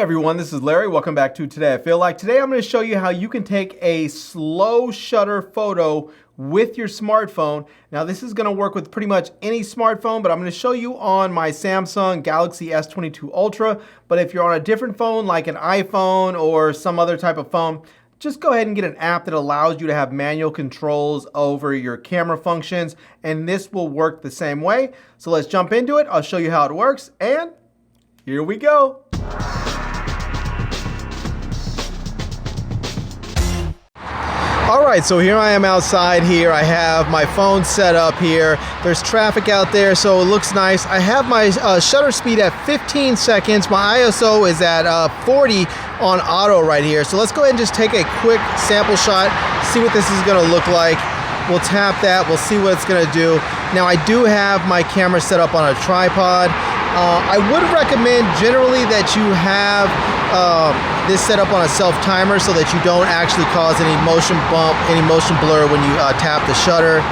everyone, this is Larry. Welcome back to Today I Feel Like. Today I'm going to show you how you can take a slow shutter photo with your smartphone. Now this is going to work with pretty much any smartphone, but I'm going to show you on my Samsung Galaxy S22 Ultra. But if you're on a different phone like an iPhone or some other type of phone, just go ahead and get an app that allows you to have manual controls over your camera functions, and this will work the same way. So let's jump into it. I'll show you how it works, and here we go. Alright, so here I am outside here. I have my phone set up here. There's traffic out there, so it looks nice. I have my shutter speed at 15 seconds. My ISO is at 40 on auto right here. So let's go ahead and just take a quick sample shot, see what this is going to look like. We'll tap that, we'll see what it's going to do. Now I do have my camera set up on a tripod. I would recommend generally that you have this set up on a self-timer so that you don't actually cause any motion bump, any motion blur when you tap the shutter.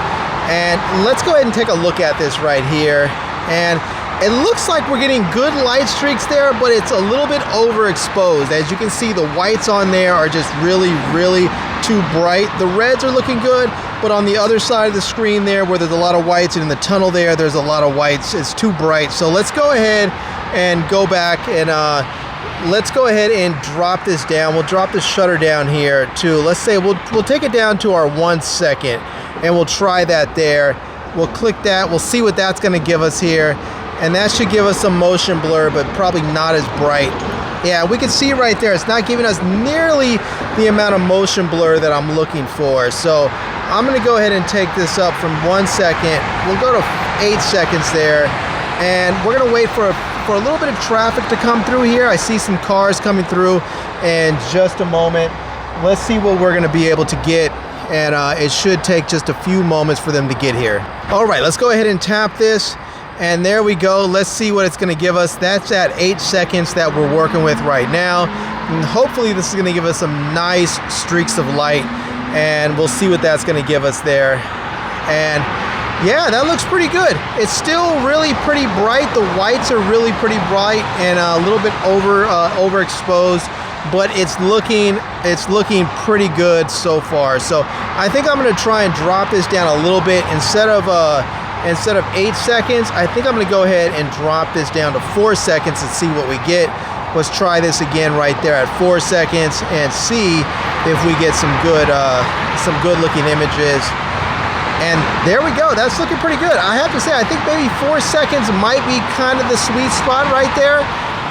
And let's go ahead and take a look at this right here. And it looks like we're getting good light streaks there, but it's a little bit overexposed. As you can see, the whites on there are just really too bright. The reds are looking good, but on the other side of the screen there where there's a lot of whites, and in the tunnel there's a lot of whites, it's too bright. So let's go ahead and go back and let's go ahead and drop this down. We'll drop the shutter down here to, let's say we'll take it down to our 1 second, and we'll try that there. We'll click that, we'll see what that's gonna give us here. And that should give us some motion blur, but probably not as bright. Yeah, we can see right there, it's not giving us nearly the amount of motion blur that I'm looking for. So I'm gonna go ahead and take this up from 1 second. We'll go to 8 seconds there. And we're gonna wait for a little bit of traffic to come through here. I see some cars coming through in just a moment. Let's see what we're gonna be able to get. And it should take just a few moments for them to get here. All right, let's go ahead and tap this. And there we go. Let's see what it's going to give us. That's at 8 seconds that we're working with right now. And hopefully this is going to give us some nice streaks of light. And we'll see what that's going to give us there. And yeah, that looks pretty good. It's still really pretty bright. The whites are really pretty bright and a little bit overexposed. But it's looking pretty good so far. So I think I'm going to try and drop this down a little bit. Instead of 8 seconds, I think I'm going to go ahead and drop this down to 4 seconds and see what we get. Let's try this again right there at 4 seconds and see if we get some good looking images. And there we go. That's looking pretty good. I have to say, I think maybe 4 seconds might be kind of the sweet spot right there.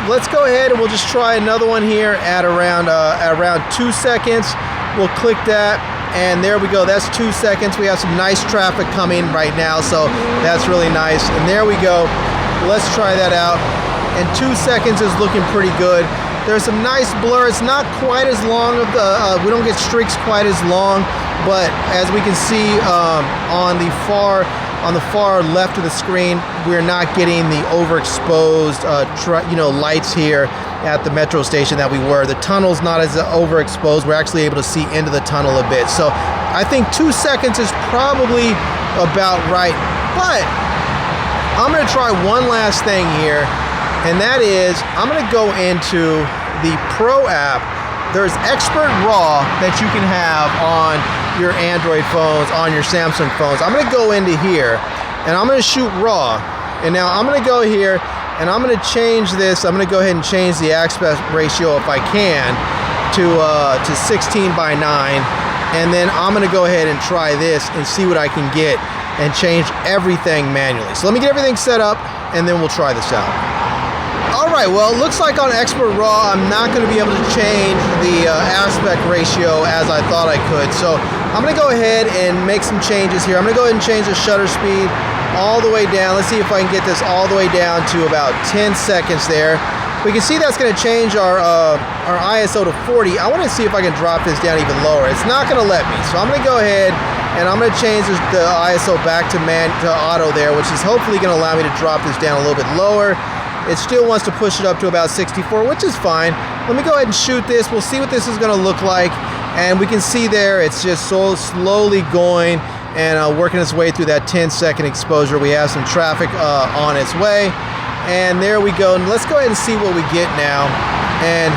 Let's go ahead and we'll just try another one here at around 2 seconds. We'll click that. And there we go, that's 2 seconds. We have some nice traffic coming right now, so that's really nice. And there we go, let's try that out. And 2 seconds is looking pretty good. There's some nice blur. It's not quite as long of the, we don't get streaks quite as long, but as we can see on the far left of the screen, we're not getting the overexposed lights here at the metro station that we were. The tunnel's not as overexposed. We're actually able to see into the tunnel a bit. So I think 2 seconds is probably about right. But I'm gonna try one last thing here, and that is I'm gonna go into the Pro app. There's Expert RAW that you can have on your Android phones, on your Samsung phones. I'm gonna go into here and I'm gonna shoot RAW. And now I'm gonna go here and I'm gonna change this. I'm gonna go ahead and change the aspect ratio if I can to 16:9. And then I'm gonna go ahead and try this and see what I can get and change everything manually. So let me get everything set up and then we'll try this out. All right, well, it looks like on Expert RAW, I'm not gonna be able to change the aspect ratio as I thought I could. So I'm gonna go ahead and make some changes here. I'm gonna go ahead and change the shutter speed all the way down. Let's see if I can get this all the way down to about 10 seconds there. We can see that's going to change our ISO to 40. I want to see if I can drop this down even lower. It's not going to let me, so I'm going to go ahead and I'm going to change the ISO back to auto there, which is hopefully going to allow me to drop this down a little bit lower. It still wants to push it up to about 64, which is fine. Let me go ahead and shoot this. We'll see what this is going to look like, and we can see there it's just so slowly going and working its way through that 10-second exposure. We have some traffic on its way, and there we go. And let's go ahead and see what we get now. And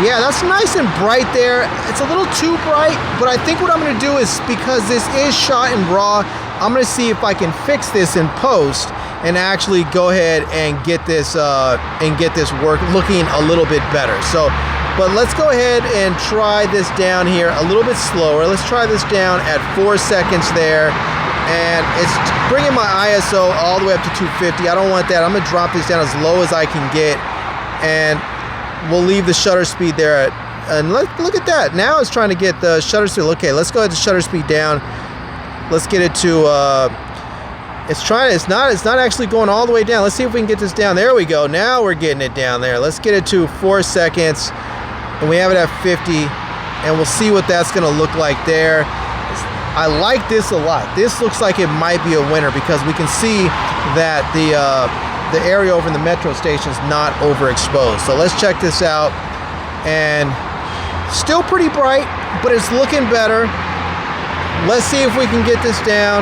yeah, that's nice and bright there. It's a little too bright, but I think what I'm gonna do is, because this is shot in RAW, I'm gonna see if I can fix this in post and actually go ahead and get this work looking a little bit better. So, but let's go ahead and try this down here a little bit slower. Let's try this down at 4 seconds there. And it's bringing my ISO all the way up to 250. I don't want that. I'm gonna drop this down as low as I can get. And we'll leave the shutter speed there. And look at that. Now it's trying to get the shutter speed. Okay, let's go ahead and shutter speed down. Let's get it to, it's not actually going all the way down. Let's see if we can get this down. There we go. Now we're getting it down there. Let's get it to 4 seconds. And we have it at 50. And we'll see what that's gonna look like there. I like this a lot. This looks like it might be a winner because we can see that the area over in the metro station is not overexposed. So let's check this out. And still pretty bright, but it's looking better. Let's see if we can get this down.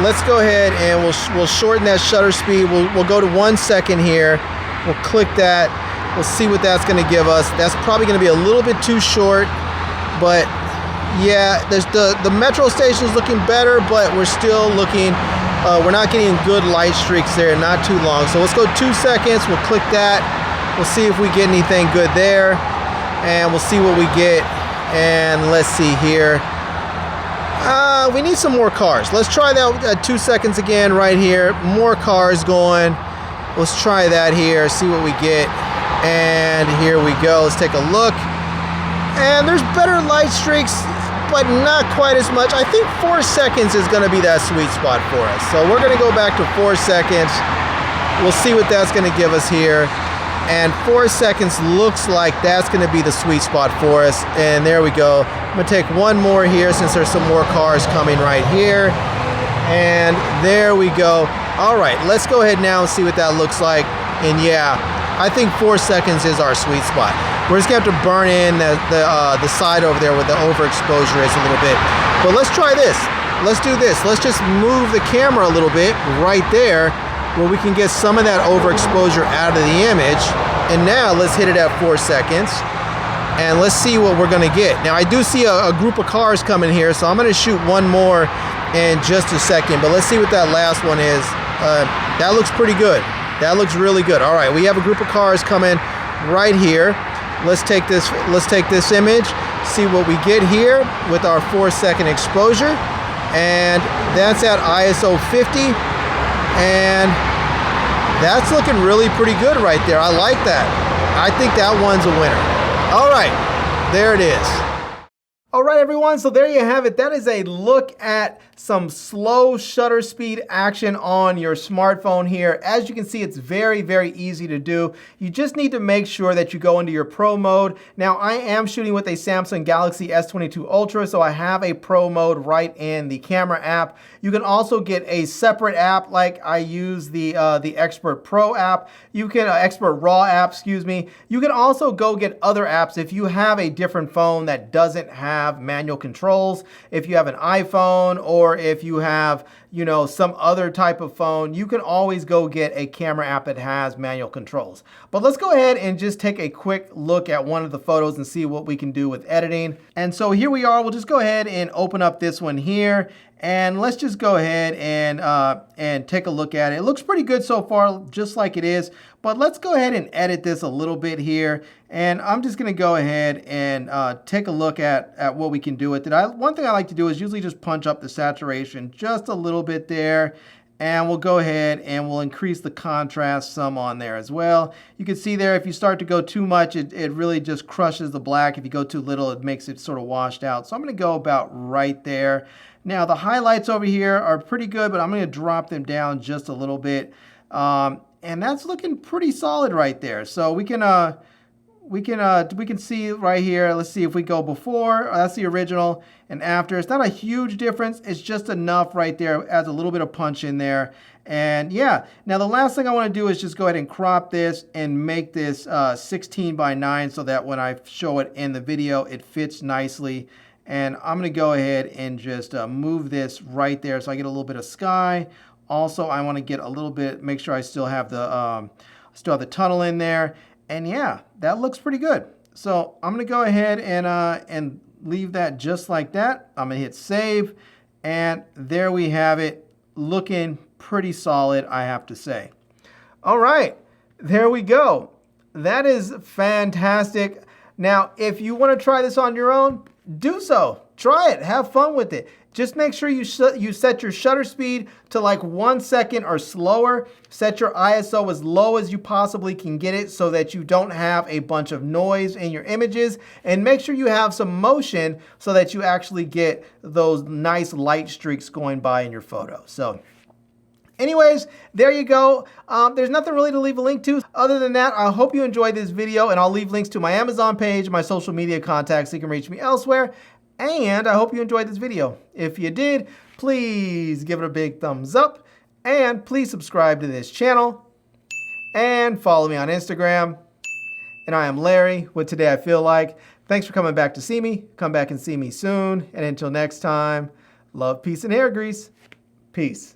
Let's go ahead and we'll shorten that shutter speed. We'll go to 1 second here. We'll click that. We'll see what that's gonna give us. That's probably gonna be a little bit too short, but yeah, there's the metro station is looking better, but we're still looking, we're not getting good light streaks there, not too long. So let's go 2 seconds, we'll click that. We'll see if we get anything good there, and we'll see what we get. And let's see here. We need some more cars. Let's try that at 2 seconds again right here. More cars going. Let's try that here, see what we get. And here we go, let's take a look. And there's better light streaks, but not quite as much. I think 4 seconds is gonna be that sweet spot for us. So we're gonna go back to 4 seconds. We'll see what that's gonna give us here. And 4 seconds looks like that's gonna be the sweet spot for us. And there we go. I'm gonna take one more here since there's some more cars coming right here. And there we go. All right, let's go ahead now and see what that looks like. And yeah, I think 4 seconds is our sweet spot. We're just gonna have to burn in the side over there where the overexposure is a little bit. But let's try this. Let's do this. Let's just move the camera a little bit right there where we can get some of that overexposure out of the image. And now let's hit it at 4 seconds. And let's see what we're gonna get. Now I do see a group of cars coming here, so I'm gonna shoot one more in just a second. But let's see what that last one is. That looks pretty good. That looks really good. All right, we have a group of cars coming right here. Let's take this image, see what we get here with our 4 second exposure. And that's at ISO 50. And that's looking really pretty good right there. I like that. I think that one's a winner. All right, there it is. All right, everyone, so there you have it. That is a look at some slow shutter speed action on your smartphone here. As you can see, it's very, very easy to do. You just need to make sure that you go into your pro mode. Now, I am shooting with a Samsung Galaxy S22 Ultra, so I have a pro mode right in the camera app. You can also get a separate app, like I use the Expert Pro app. You can, Expert RAW app, excuse me. You can also go get other apps if you have a different phone that doesn't have manual controls. If you have an iPhone, or if you have, you know, some other type of phone, you can always go get a camera app that has manual controls. But let's go ahead and just take a quick look at one of the photos and see what we can do with editing. And so here we are. We'll just go ahead and open up this one here. And let's just go ahead and take a look at it. It looks pretty good so far, just like it is. But let's go ahead and edit this a little bit here. And I'm just gonna go ahead and take a look at what we can do with it. One thing I like to do is usually just punch up the saturation just a little bit there. And we'll go ahead and we'll increase the contrast some on there as well. You can see there, if you start to go too much, it really just crushes the black. If you go too little, it makes it sort of washed out. So I'm gonna go about right there. Now the highlights over here are pretty good, but I'm gonna drop them down just a little bit. And that's looking pretty solid right there. So we can see right here. Let's see if we go before, that's the original, and after. It's not a huge difference. It's just enough right there. Adds a little bit of punch in there. And yeah, now the last thing I want to do is just go ahead and crop this and make this 16:9 so that when I show it in the video, it fits nicely. And I'm going to go ahead and just move this right there so I get a little bit of sky. Also, I want to get a little bit, make sure I still have the tunnel in there. And yeah, that looks pretty good. So I'm gonna go ahead and leave that just like that. I'm gonna hit save, and there we have it, looking pretty solid, I have to say. All right, there we go. That is fantastic. Now, if you want to try this on your own, do so. Try it, have fun with it. Just make sure you set your shutter speed to like 1 second or slower. Set your ISO as low as you possibly can get it so that you don't have a bunch of noise in your images. And make sure you have some motion so that you actually get those nice light streaks going by in your photo. So anyways, there you go. There's nothing really to leave a link to. Other than that, I hope you enjoyed this video, and I'll leave links to my Amazon page, my social media contacts, so you can reach me elsewhere. And I hope you enjoyed this video. If you did, please give it a big thumbs up, and please subscribe to this channel, and follow me on Instagram. And I am Larry with Today I Feel Like. Thanks for coming back to see me. Come back and see me soon. And until next time, love, peace, and hair grease. Peace.